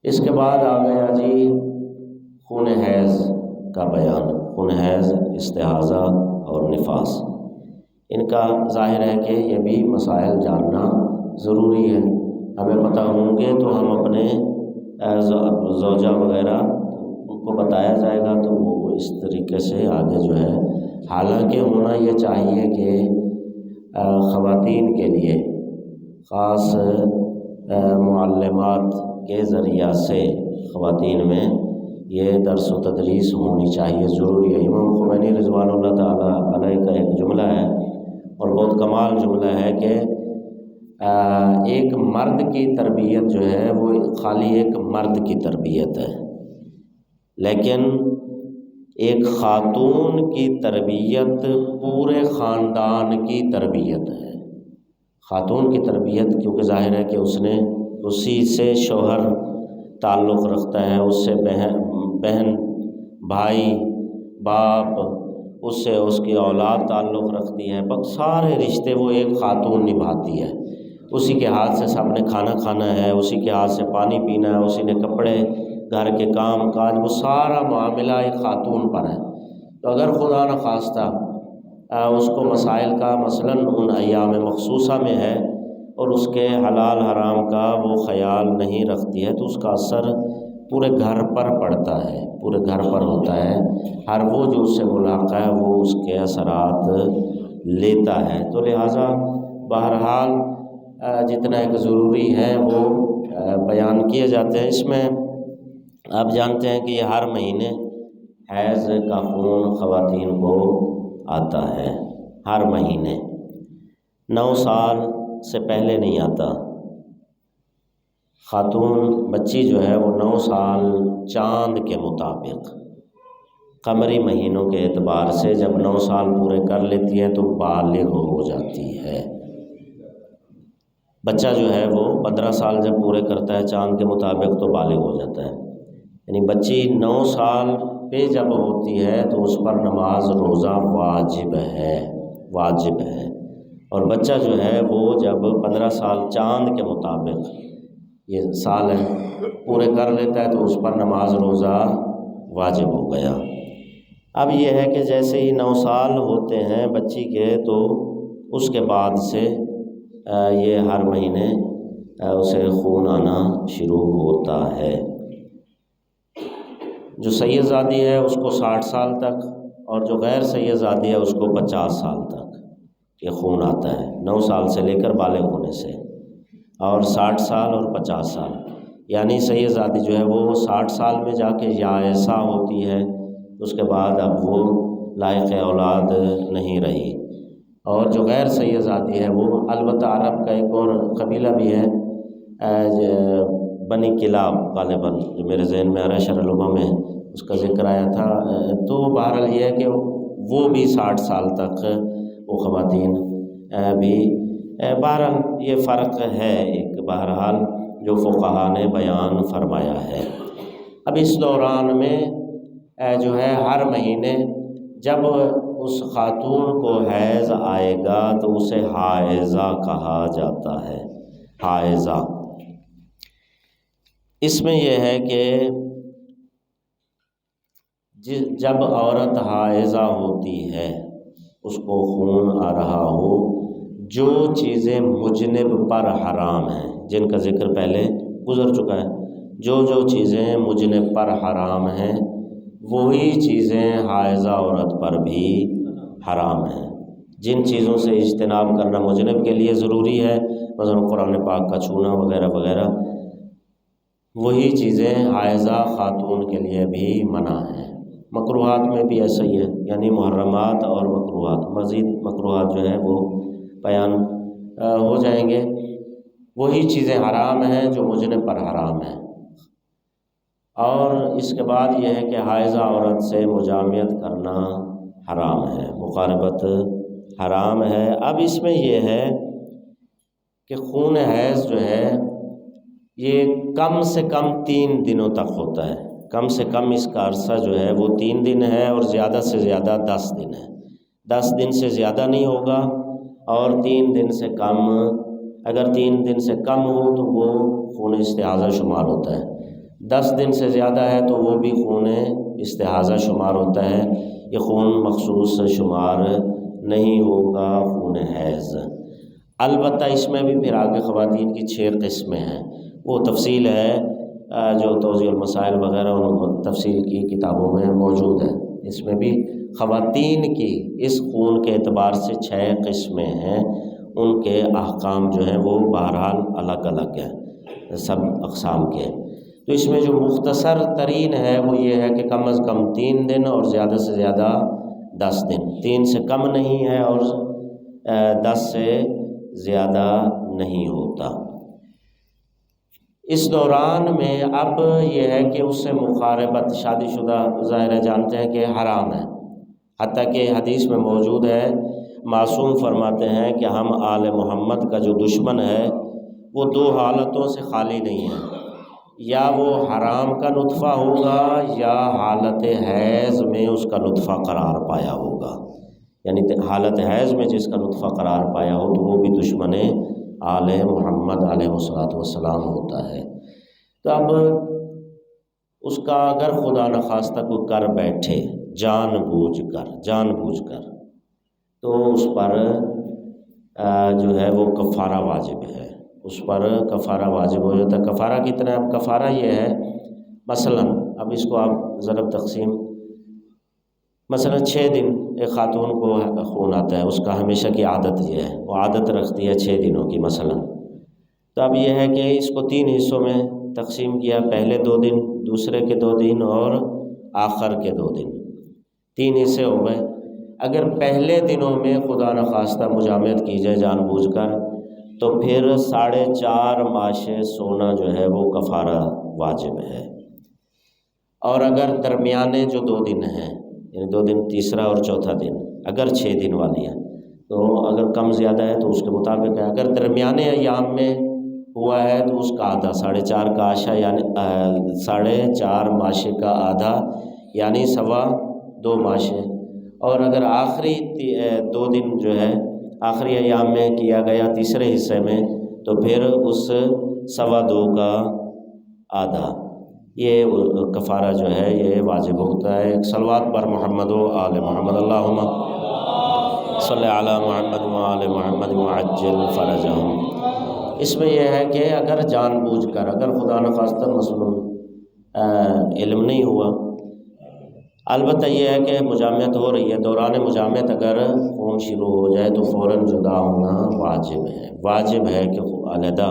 اس کے بعد آ گیا جی خون حیض کا بیان، خون حیض، استحاضہ اور نفاس۔ ان کا ظاہر ہے کہ یہ بھی مسائل جاننا ضروری ہے، ہمیں پتہ ہوں گے تو ہم اپنے زوجہ وغیرہ کو بتایا جائے گا تو وہ اس طریقے سے آگے جو ہے، حالانکہ ہونا یہ چاہیے کہ خواتین کے لیے خاص معلمات کے ذریعہ سے خواتین میں یہ درس و تدریس ہونی چاہیے، ضروری ہے۔ امام خمینی رضوان اللہ تعالیٰ علیہ کا ایک جملہ ہے اور بہت کمال جملہ ہے کہ ایک مرد کی تربیت جو ہے وہ خالی ایک مرد کی تربیت ہے، لیکن ایک خاتون کی تربیت پورے خاندان کی تربیت ہے۔ خاتون کی تربیت کیونکہ ظاہر ہے کہ اس نے اسی سے شوہر تعلق رکھتا ہے، اس سے بہن بھائی باپ، اس سے اس کی اولاد تعلق رکھتی ہے، بس سارے رشتے وہ ایک خاتون نبھاتی ہے۔ اسی کے ہاتھ سے سب نے کھانا کھانا ہے، اسی کے ہاتھ سے پانی پینا ہے، اسی نے کپڑے، گھر کے کام کاج، وہ سارا معاملہ ایک خاتون پر ہے۔ تو اگر خدا نخواستہ اس کو مسائل کا مثلاً ان ایام مخصوصہ میں ہے اور اس کے حلال حرام کا وہ خیال نہیں رکھتی ہے تو اس کا اثر پورے گھر پر پڑتا ہے، پورے گھر پر ہوتا ہے، ہر وہ جو اس سے ملاقہ ہے وہ اس کے اثرات لیتا ہے۔ تو لہٰذا بہرحال جتنا ایک ضروری ہے وہ بیان کیے جاتے ہیں۔ اس میں آپ جانتے ہیں کہ یہ ہر مہینے حیض کا خون خواتین کو آتا ہے، ہر مہینے، 9 سال سے پہلے نہیں آتا۔ خاتون بچی جو ہے وہ 9 سال چاند کے مطابق قمری مہینوں کے اعتبار سے جب 9 سال پورے کر لیتی ہے تو بالغ ہو جاتی ہے۔ بچہ جو ہے وہ 15 سال جب پورے کرتا ہے چاند کے مطابق تو بالغ ہو جاتا ہے، یعنی بچی 9 سال پہ جب ہوتی ہے تو اس پر نماز روزہ واجب ہے، اور بچہ جو ہے وہ جب 15 سال چاند کے مطابق یہ سال ہے پورے کر لیتا ہے تو اس پر نماز روزہ واجب ہو گیا۔ اب یہ ہے کہ جیسے ہی 9 سال ہوتے ہیں بچی کے تو اس کے بعد سے یہ ہر مہینے اسے خون آنا شروع ہوتا ہے۔ جو سید زادی ہے اس کو 60 سال تک، اور جو غیر سید زادی ہے اس کو 50 سال تک یہ خون آتا ہے، 9 سال سے لے کر بالغ ہونے سے، اور 60 سال اور 50 سال، یعنی سید زادی جو ہے وہ 60 سال میں جا کے یائسہ ہوتی ہے، اس کے بعد اب وہ لائق اولاد نہیں رہی۔ اور جو غیر سید زادی ہے وہ البتہ عرب کا ایک اور قبیلہ بھی ہے بنی کلاب، غالباً جو میرے ذہن میں آ رہا ہے، شرح العلوم میں اس کا ذکر آیا تھا۔ تو بہرحال یہ ہے کہ وہ بھی 60 سال تک وہ خواتین بھی، بہرحال یہ فرق ہے ایک، بہرحال جو فقہاء نے بیان فرمایا ہے۔ اب اس دوران میں جو ہے ہر مہینے جب اس خاتون کو حیض آئے گا تو اسے حائضہ کہا جاتا ہے، حائضہ۔ اس میں یہ ہے کہ جب عورت حائضہ ہوتی ہے، اس کو خون آ رہا ہو، جو چیزیں مجنب پر حرام ہیں، جن کا ذکر پہلے گزر چکا ہے، جو چیزیں مجنب پر حرام ہیں وہی چیزیں حائضہ عورت پر بھی حرام ہیں۔ جن چیزوں سے اجتناب کرنا مجنب کے لیے ضروری ہے، مثلا قرآن پاک کا چھونا وغیرہ وغیرہ، وہی چیزیں حائضہ خاتون کے لیے بھی منع ہیں۔ مکروہات میں بھی ایسا ہی ہے، یعنی محرمات اور مکروہات، مزید مکروہات جو ہے وہ بیان ہو جائیں گے۔ وہی چیزیں حرام ہیں جو مجنب پر حرام ہیں۔ اور اس کے بعد یہ ہے کہ حائضہ عورت سے مجامعت کرنا حرام ہے، مقاربت حرام ہے۔ اب اس میں یہ ہے کہ خون حیض جو ہے یہ کم سے کم 3 دنوں تک ہوتا ہے، کم سے کم اس کا عرصہ جو ہے وہ 3 دن ہے، اور زیادہ سے زیادہ 10 دن ہے۔ 10 دن سے زیادہ نہیں ہوگا، اور 3 دن سے کم، اگر 3 دن سے کم ہو تو وہ خون استحاضہ شمار ہوتا ہے، 10 دن سے زیادہ ہے تو وہ بھی خون استحاضہ شمار ہوتا ہے، یہ خون مخصوص شمار نہیں ہوگا خون حیض۔ البتہ اس میں بھی پھر آگے خواتین کی 6 قسمیں ہیں، وہ تفصیل ہے جو توضیح المسائل وغیرہ ان تفصیل کی کتابوں میں موجود ہے۔ اس میں بھی خواتین کی اس خون کے اعتبار سے 6 قسمیں ہیں، ان کے احکام جو ہیں وہ بہرحال الگ الگ ہیں سب اقسام کے۔ تو اس میں جو مختصر ترین ہے وہ یہ ہے کہ کم از کم 3 دن اور زیادہ سے زیادہ 10 دن، 3 سے کم نہیں ہے اور 10 سے زیادہ نہیں ہوتا۔ اس دوران میں اب یہ ہے کہ اس سے مقاربت، شادی شدہ ظاہر ہے جانتے ہیں کہ حرام ہے، حتیٰ کہ حدیث میں موجود ہے، معصوم فرماتے ہیں کہ ہم آل محمد کا جو دشمن ہے وہ 2 حالتوں سے خالی نہیں ہے، یا وہ حرام کا نطفہ ہوگا یا حالت حیض میں اس کا نطفہ قرار پایا ہوگا، یعنی حالت حیض میں جس کا نطفہ قرار پایا ہو تو وہ بھی دشمن آل محمد علیہ السلام ہوتا ہے۔ تو اب اس کا اگر خدا نخواستہ کوئی کر بیٹھے جان بوجھ کر تو اس پر جو ہے وہ کفارہ واجب ہے، اس پر کفارہ واجب ہو جاتا ہے۔ کفارہ کتنا ہے؟ اب کفارہ یہ ہے، مثلا اب اس کو آپ ضرب تقسیم، مثلا 6 دن ایک خاتون کو خون آتا ہے، اس کا ہمیشہ کی عادت یہ ہے، وہ عادت رکھتی ہے 6 دنوں کی مثلا، تو اب یہ ہے کہ اس کو 3 حصوں میں تقسیم کیا، پہلے 2 دن، دوسرے کے 2 دن اور آخر کے 2 دن، 3 حصے ہو گئے۔ اگر پہلے دنوں میں خدا نخواستہ مجامعت کی جائے جان بوجھ کر تو پھر 4.5 ماشے سونا جو ہے وہ کفارہ واجب ہے، اور اگر درمیانے جو 2 دن ہیں، یعنی 2 دن تیسرا اور چوتھا دن، اگر 6 دن والی ہے تو اگر کم زیادہ ہے تو اس کے مطابق ہے، اگر درمیانے ایام میں ہوا ہے تو اس کا آدھا، 4.5 کا آشا یعنی 4.5 ماشے کا آدھا یعنی 2.25 ماشے، اور اگر آخری 2 دن جو ہے آخری ایام میں کیا گیا تیسرے حصے میں تو پھر اس 2.25 کا آدھا، یہ کفارہ جو ہے یہ واجب ہوتا ہے۔ ایک صلوات پر محمد و آل محمد، اللہم صلی علی محمد و آل محمد وعجل فرجہم۔ اس میں یہ ہے کہ اگر جان بوجھ کر، اگر خدا نخواستہ مثلاً علم نہیں ہوا، البتہ یہ ہے کہ مجامعت ہو رہی ہے، دوران مجامعت اگر خون شروع ہو جائے تو فوراً جدا ہونا واجب ہے کہ علیحدہ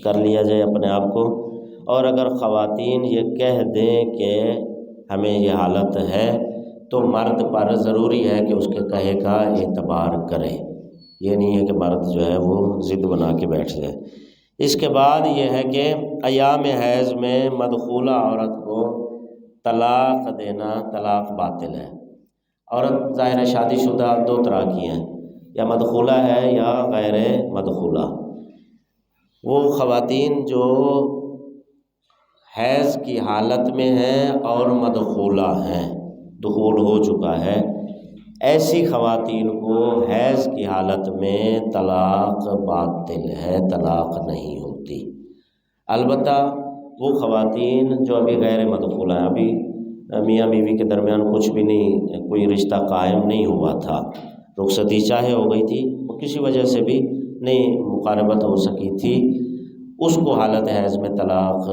کر لیا جائے اپنے آپ کو، اور اگر خواتین یہ کہہ دیں کہ ہمیں یہ حالت ہے تو مرد پر ضروری ہے کہ اس کے کہے کا اعتبار کرے، یہ نہیں ہے کہ مرد جو ہے وہ ضد بنا کے بیٹھ جائے۔ اس کے بعد یہ ہے کہ ایام حیض میں مدخولہ عورت کو طلاق دینا، طلاق باطل ہے۔ عورت ظاہر شادی شدہ 2 طرح کی ہیں، یا مدخولہ ہے یا غیر مدخولہ۔ وہ خواتین جو حیض کی حالت میں ہیں اور مدخولہ ہیں، دخول ہو چکا ہے، ایسی خواتین کو حیض کی حالت میں طلاق باطل ہے، طلاق نہیں ہوتی۔ البتہ وہ خواتین جو ابھی غیر مدخولہ ہیں، ابھی میاں بیوی کے درمیان کچھ بھی نہیں، کوئی رشتہ قائم نہیں ہوا تھا، رخصتی چاہے ہو گئی تھی، کسی وجہ سے بھی نہیں مقاربت ہو سکی تھی، اس کو حالت حیض میں طلاق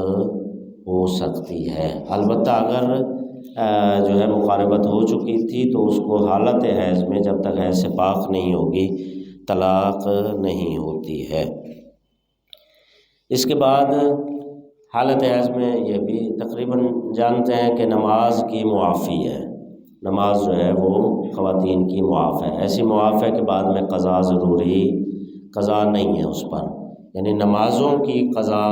ہو سکتی ہے۔ البتہ اگر جو ہے مقاربت ہو چکی تھی تو اس کو حالت حیض میں جب تک حیض سے پاک نہیں ہوگی طلاق نہیں ہوتی ہے۔ اس کے بعد حالت حیض میں یہ بھی تقریباً جانتے ہیں کہ نماز کی معافی ہے، نماز جو ہے وہ خواتین کی معاف ہے، ایسی معاف ہے کہ بعد میں قضا نہیں ہے اس پر، یعنی نمازوں کی قضا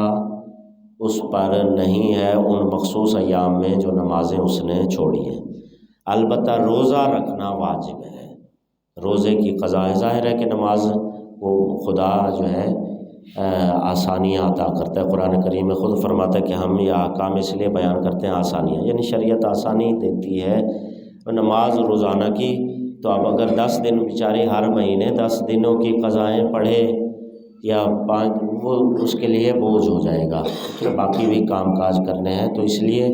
اس پر نہیں ہے ان مخصوص ایام میں جو نمازیں اس نے چھوڑی ہیں۔ البتہ روزہ رکھنا واجب ہے، روزے کی قضا ہے۔ ظاہر ہے کہ نماز وہ خدا جو ہے آسانیاں عطا کرتا ہے، قرآن کریم میں خود فرماتا ہے کہ ہم یہ احکام اس لیے بیان کرتے ہیں آسانیاں، یعنی شریعت آسانی دیتی ہے نماز روزانہ کی۔ تو اب اگر 10 دن بیچاری ہر مہینے 10 دنوں کی قضائیں پڑھے یا 5 وہ اس کے لیے بوجھ ہو جائے گا، باقی بھی کام کاج کرنے ہیں، تو اس لیے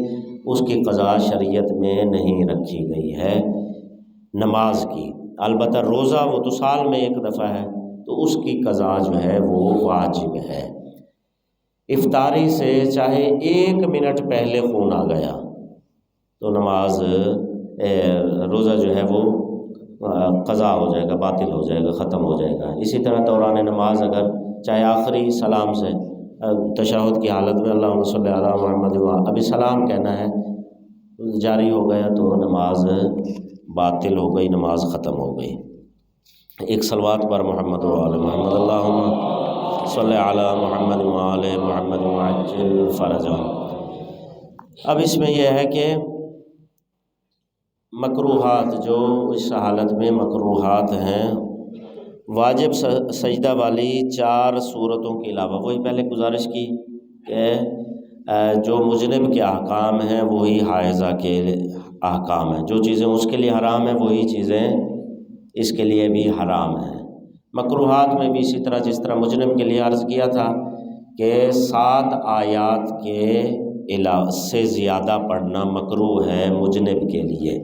اس کی قضا شریعت میں نہیں رکھی گئی ہے نماز کی۔ البتہ روزہ وہ تو سال میں ایک دفعہ ہے، تو اس کی قضا جو ہے وہ واجب ہے۔ افطاری سے چاہے 1 منٹ پہلے خون آ گیا تو نماز روزہ جو ہے وہ قضا ہو جائے گا، باطل ہو جائے گا، ختم ہو جائے گا۔ اسی طرح دوران نماز اگر چاہے آخری سلام سے تشہد کی حالت میں اللہم صلی علی محمد ابھی سلام کہنا ہے جاری ہو گیا تو نماز باطل ہو گئی، نماز ختم ہو گئی۔ ایک صلوات پر محمد و آل محمد، اللہم صلی علی محمد و آل محمد وعجل فرجهم۔ اب اس میں یہ ہے کہ مکروہات جو اس حالت میں مکروہات ہیں، واجب سجدہ والی 4 صورتوں کے علاوہ، وہی پہلے گزارش کی کہ جو مجنب کے احکام ہیں وہی حائضہ کے احکام ہیں، جو چیزیں اس کے لیے حرام ہیں وہی چیزیں اس کے لیے بھی حرام ہیں۔ مکروہات میں بھی اسی طرح، جس طرح مجنب کے لیے عرض کیا تھا کہ 7 آیات کے علاوہ سے زیادہ پڑھنا مکروہ ہے مجنب کے لیے،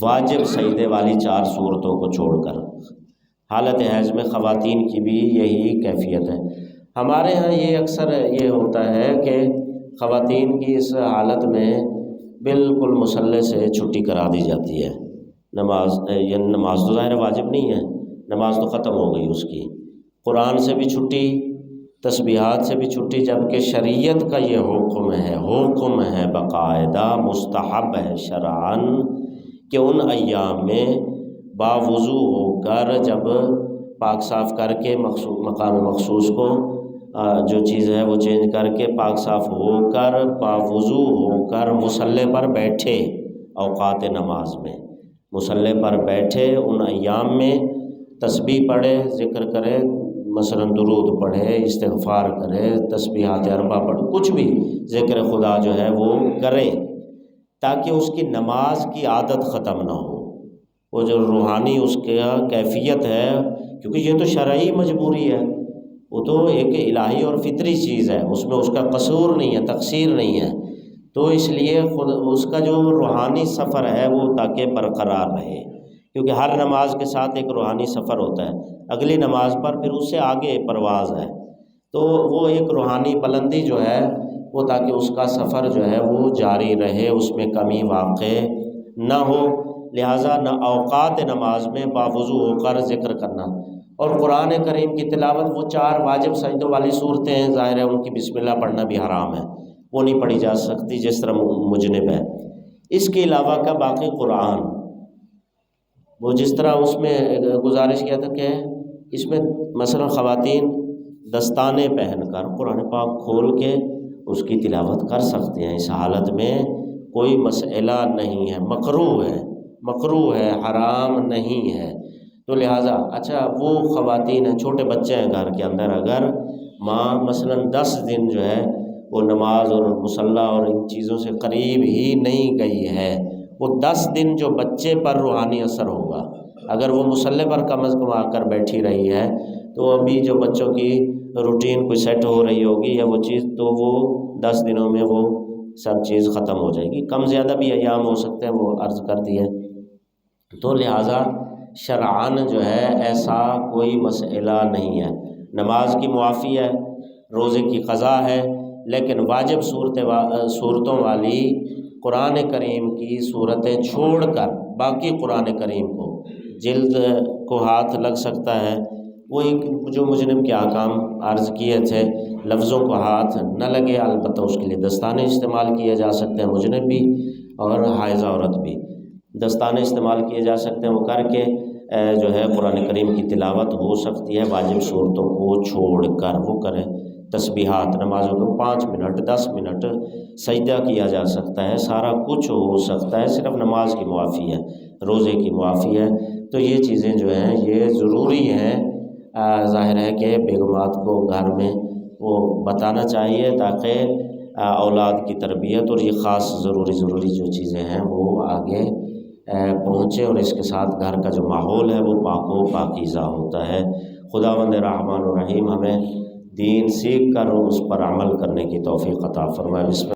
واجب سجدے والی 4 صورتوں کو چھوڑ کر۔ حالت حیض میں خواتین کی بھی یہی کیفیت ہے۔ ہمارے ہاں یہ اکثر یہ ہوتا ہے کہ خواتین کی اس حالت میں بالکل مصلی سے چھٹی کرا دی جاتی ہے۔ نماز تو ظاہر واجب نہیں ہے، نماز تو ختم ہو گئی اس کی، قرآن سے بھی چھٹی، تسبیحات سے بھی چھٹی، جبکہ شریعت کا یہ حکم ہے باقاعدہ، مستحب ہے شرعاً کہ ان ایام میں باوضو ہو کر، جب پاک صاف کر کے مقام مخصوص کو جو چیز ہے وہ چینج کر کے پاک صاف ہو کر باوضو ہو کر مصلی پر بیٹھے، اوقات نماز میں مصلی پر بیٹھے، ان ایام میں تسبیح پڑھے، ذکر کرے، مثلا درود پڑھے، استغفار کرے، تسبیحات 4 پڑھے، کچھ بھی ذکر خدا جو ہے وہ کرے، تاکہ اس کی نماز کی عادت ختم نہ ہو۔ وہ جو روحانی اس کا کیفیت ہے، کیونکہ یہ تو شرعی مجبوری ہے، وہ تو ایک الہی اور فطری چیز ہے، اس میں اس کا قصور نہیں ہے، تقصیر نہیں ہے، تو اس لیے خود اس کا جو روحانی سفر ہے وہ تاکہ برقرار رہے، کیونکہ ہر نماز کے ساتھ ایک روحانی سفر ہوتا ہے، اگلی نماز پر پھر اس سے آگے پرواز ہے، تو وہ ایک روحانی بلندی جو ہے وہ تاکہ اس کا سفر جو ہے وہ جاری رہے، اس میں کمی واقع نہ ہو، لہٰذا اوقات نماز میں باوضو ہو کر ذکر کرنا۔ اور قرآن کریم کی تلاوت، وہ 4 واجب سجدوں والی صورتیں ہیں، ظاہر ہے ان کی بسم اللہ پڑھنا بھی حرام ہے، وہ نہیں پڑھی جا سکتی جس طرح مجنب ہے۔ اس کے علاوہ کا باقی قرآن، وہ جس طرح اس میں گزارش کیا تھا کہ اس میں مثلا خواتین دستانے پہن کر قرآن پاک کھول کے اس کی تلاوت کر سکتے ہیں، اس حالت میں کوئی مسئلہ نہیں ہے، مکروہ ہے، حرام نہیں ہے۔ تو لہٰذا اچھا وہ خواتین ہیں، چھوٹے بچے ہیں گھر کے اندر، اگر ماں مثلا 10 دن جو ہے وہ نماز اور مصلی اور ان چیزوں سے قریب ہی نہیں گئی ہے، وہ 10 دن جو بچے پر روحانی اثر ہوگا، اگر وہ مصلی پر کم از کم آ کر بیٹھی رہی ہے تو ابھی جو بچوں کی روٹین کوئی سیٹ ہو رہی ہوگی یا وہ چیز، تو وہ 10 دنوں میں وہ سب چیز ختم ہو جائے گی، کم زیادہ بھی ایام ہو سکتے ہیں، وہ عرض کر دی ہے۔ تو لہٰذا شرعاً جو ہے ایسا کوئی مسئلہ نہیں ہے، نماز کی معافی ہے، روزے کی قضا ہے، لیکن واجب صورتوں والی قرآن کریم کی صورتیں چھوڑ کر باقی قرآن کریم کو، جلد کو ہاتھ لگ سکتا ہے، وہی جو مجنب کے احکام عرض کیے تھے، لفظوں کو ہاتھ نہ لگے، البتہ اس کے لیے دستانے استعمال کیے جا سکتے ہیں، مجنب بھی اور حائضہ عورت بھی دستانے استعمال کیے جا سکتے ہیں، وہ کر کے جو ہے قرآن کریم کی تلاوت ہو سکتی ہے، واجب صورتوں کو چھوڑ کر وہ کریں، تسبیحات نمازوں کو 5 منٹ 10 منٹ سجدہ کیا جا سکتا ہے، سارا کچھ ہو سکتا ہے، صرف نماز کی معافی ہے، روزے کی معافی ہے۔ تو یہ چیزیں جو ہیں یہ ضروری ہیں، ظاہر ہے کہ بیگمات کو گھر میں وہ بتانا چاہیے تاکہ اولاد کی تربیت اور یہ خاص ضروری جو چیزیں ہیں وہ آگے پہنچے، اور اس کے ساتھ گھر کا جو ماحول ہے وہ پاک و پاکیزہ ہوتا ہے۔ خداوند رحمان الرحیم ہمیں دین سیکھ کر اس پر عمل کرنے کی توفیق عطا فرمائے۔ بسم